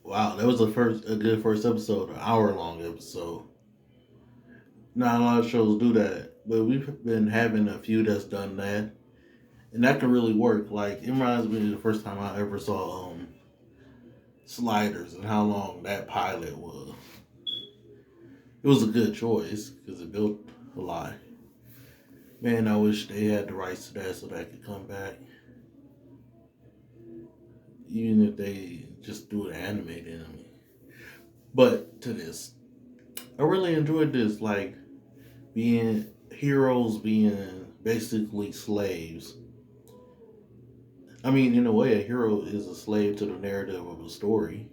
Wow, that was a good first episode, an hour long episode. Not a lot of shows do that, but we've been having a few that's done that, and that can really work. Like it reminds me of the first time I ever saw Sliders and how long that pilot was. It was a good choice because it built a lot. Man, I wish they had the rights to that so that could come back. Even if they just do it animated. I mean. But to this, I really enjoyed this. Like being heroes being basically slaves. I mean, in a way, a hero is a slave to the narrative of a story.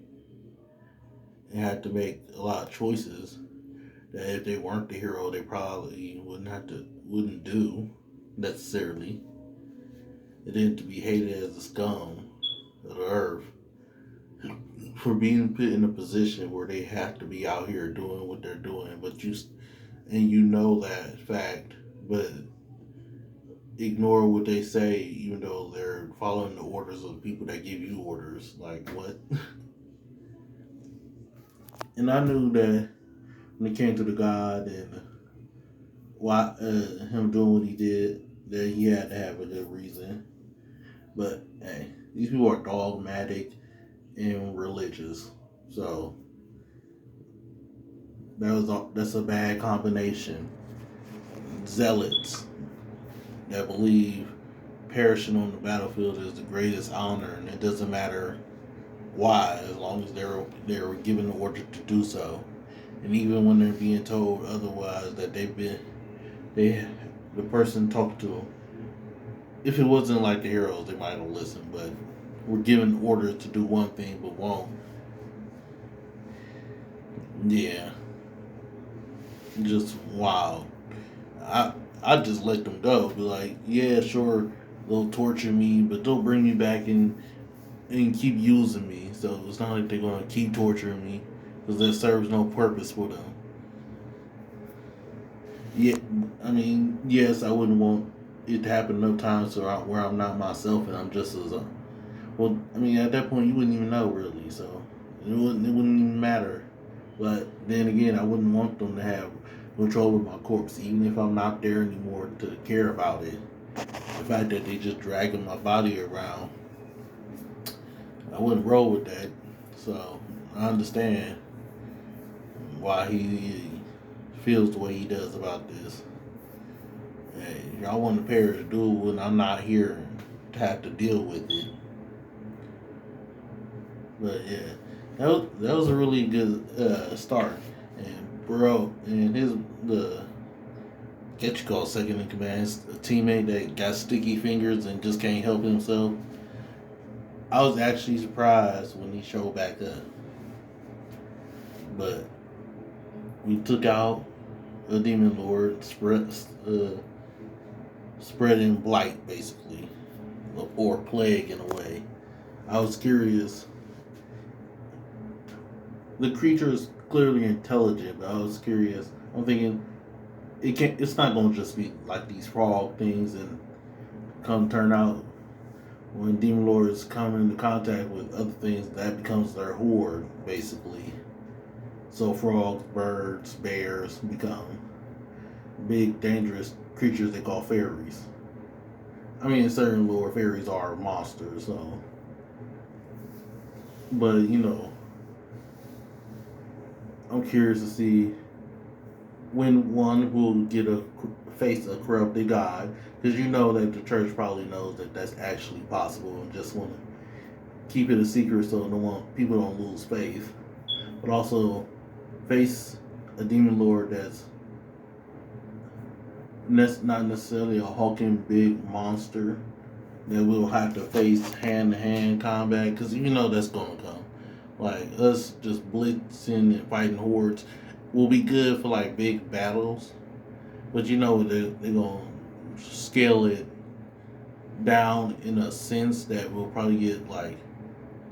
They had to make a lot of choices that if they weren't the hero, they probably wouldn't do necessarily. They didn't to be hated as the scum of the earth for being put in a position where they have to be out here doing what they're doing, and you know that fact, but ignore what they say, even though they're following the orders of the people that give you orders. Like what? And I knew that when it came to the God and why him doing what he did, that he had to have a good reason. But hey, these people are dogmatic and religious, so that's a bad combination. Zealots that believe perishing on the battlefield is the greatest honor, and it doesn't matter why, as long as they're given the order to do so, and even when they're being told otherwise, that they the person talked to them. If it wasn't like the heroes, they might have listened, but we're given orders to do one thing but won't. Yeah, just wow. I just let them go. Be like, yeah, sure, they'll torture me, but they'll bring me back and keep using me. So it's not like they're gonna keep torturing me because that serves no purpose for them. Yeah, I mean, yes, I wouldn't want it to happen no time where I'm not myself and I'm just as well. I mean, at that point, you wouldn't even know really, so it wouldn't even matter. But then again, I wouldn't want them to have control of my corpse, even if I'm not there anymore to care about it. The fact that they just dragging my body around, I wouldn't roll with that. So I understand why he feels the way he does about this. Hey, y'all want to perish to do when I'm not here to have to deal with it. But yeah, that was a really good start. And bro, and his the get you call second in command, a teammate that got sticky fingers and just can't help himself. I was actually surprised when he showed back up. But we took out a demon lord, spreading blight basically, or plague in a way. I was curious. The creature is clearly intelligent, but I was curious. I'm thinking it can't. It's not going to just be like these frog things and come turn out when demon lords come into contact with other things that becomes their horde basically. So frogs, birds, bears become big dangerous creatures they call fairies. I mean, in certain lore, fairies are monsters. So, but I'm curious to see when one will get a face a corrupted god, because you know that the church probably knows that that's actually possible and just want to keep it a secret so people don't lose faith. But also face a demon lord that's not necessarily a hulking big monster that we'll have to face hand to hand combat, because you know that's gonna come. Like us just blitzing and fighting hordes will be good for like big battles, but you know they're gonna scale it down in a sense that we'll probably get like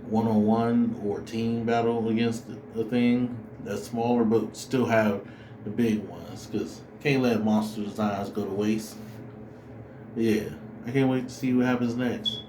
one on one or team battle against a thing that's smaller, but still have the big ones. Because can't let monster designs go to waste. Yeah, I can't wait to see what happens next.